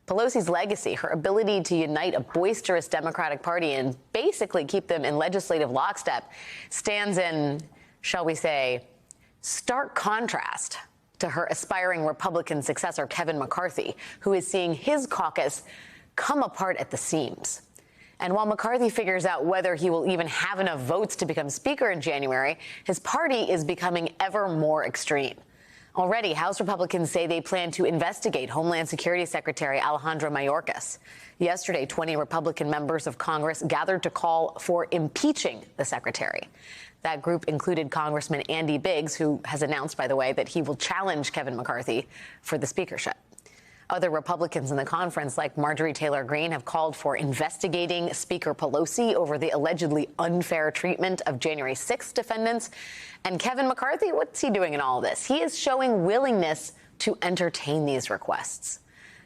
Pelosi's legacy, her ability to unite a boisterous Democratic Party and basically keep them in legislative lockstep, stands in, shall we say, stark contrast to her aspiring Republican successor, Kevin McCarthy, who is seeing his caucus come apart at the seams. And while McCarthy figures out whether he will even have enough votes to become Speaker in January, his party is becoming ever more extreme. Already, House Republicans say they plan to investigate Homeland Security Secretary Alejandro Mayorkas. Yesterday, 20 Republican members of Congress gathered to call for impeaching the secretary. That group included Congressman Andy Biggs, who has announced, by the way, that he will challenge Kevin McCarthy for the speakership. Other Republicans in the conference, like Marjorie Taylor Greene, have called for investigating Speaker Pelosi over the allegedly unfair treatment of January 6th defendants. And Kevin McCarthy, what's he doing in all this? He is showing willingness to entertain these requests.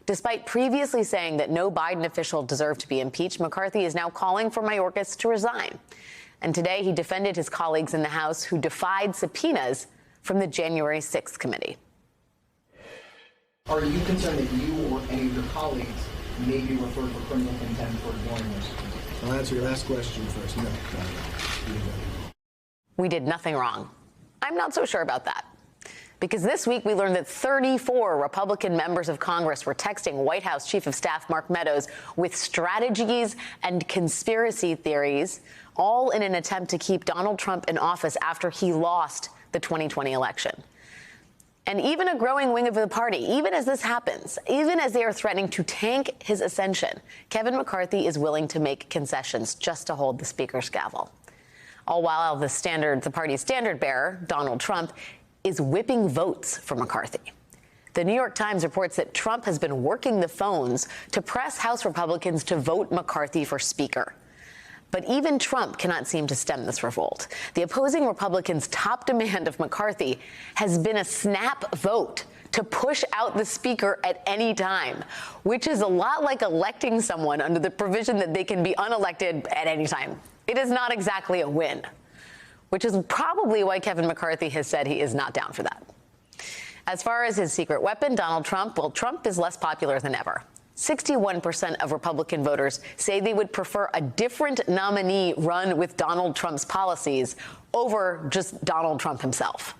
Despite previously saying that no Biden official deserved to be impeached, McCarthy is now calling for Mayorkas to resign. And today he defended his colleagues in the House who defied subpoenas from the January 6th committee. Are you concerned that you or any of your colleagues may be referred for criminal contempt for ignoring this? I'll answer your last question first. No. We did nothing wrong. I'm not so sure about that. Because this week we learned that 34 Republican members of Congress were texting White House Chief of Staff Mark Meadows with strategies and conspiracy theories, all in an attempt to keep Donald Trump in office after he lost the 2020 election. And even a growing wing of the party, even as this happens, even as they are threatening to tank his ascension, Kevin McCarthy is willing to make concessions just to hold the speaker's gavel. All while the party's standard bearer, Donald Trump, is whipping votes for McCarthy. The New York Times reports that Trump has been working the phones to press House Republicans to vote McCarthy for speaker. But even Trump cannot seem to stem this revolt. The opposing Republicans' top demand of McCarthy has been a snap vote to push out the speaker at any time, which is a lot like electing someone under the provision that they can be unelected at any time. It is not exactly a win, which is probably why Kevin McCarthy has said he is not down for that. As far as his secret weapon, Donald Trump, well, Trump is less popular than ever. 61% of Republican voters say they would prefer a different nominee run with Donald Trump's policies over just Donald Trump himself.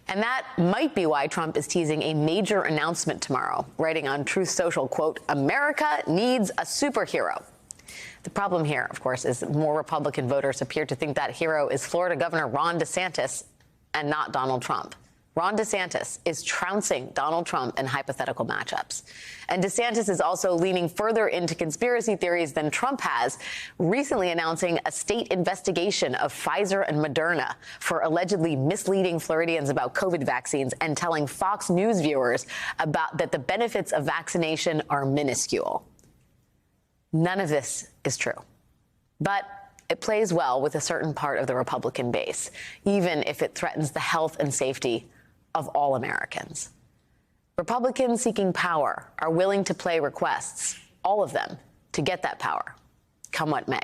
And that might be why Trump is teasing a major announcement tomorrow, writing on Truth Social, quote, "America needs a superhero." The problem here, of course, is that more Republican voters appear to think that hero is Florida Governor Ron DeSantis and not Donald Trump. Ron DeSantis is trouncing Donald Trump in hypothetical matchups. And DeSantis is also leaning further into conspiracy theories than Trump has, recently announcing a state investigation of Pfizer and Moderna for allegedly misleading Floridians about COVID vaccines and telling Fox News viewers that the benefits of vaccination are minuscule. None of this is true. But it plays well with a certain part of the Republican base, even if it threatens the health and safety of all Americans. Republicans seeking power are willing to play requests, all of them, to get that power, come what may.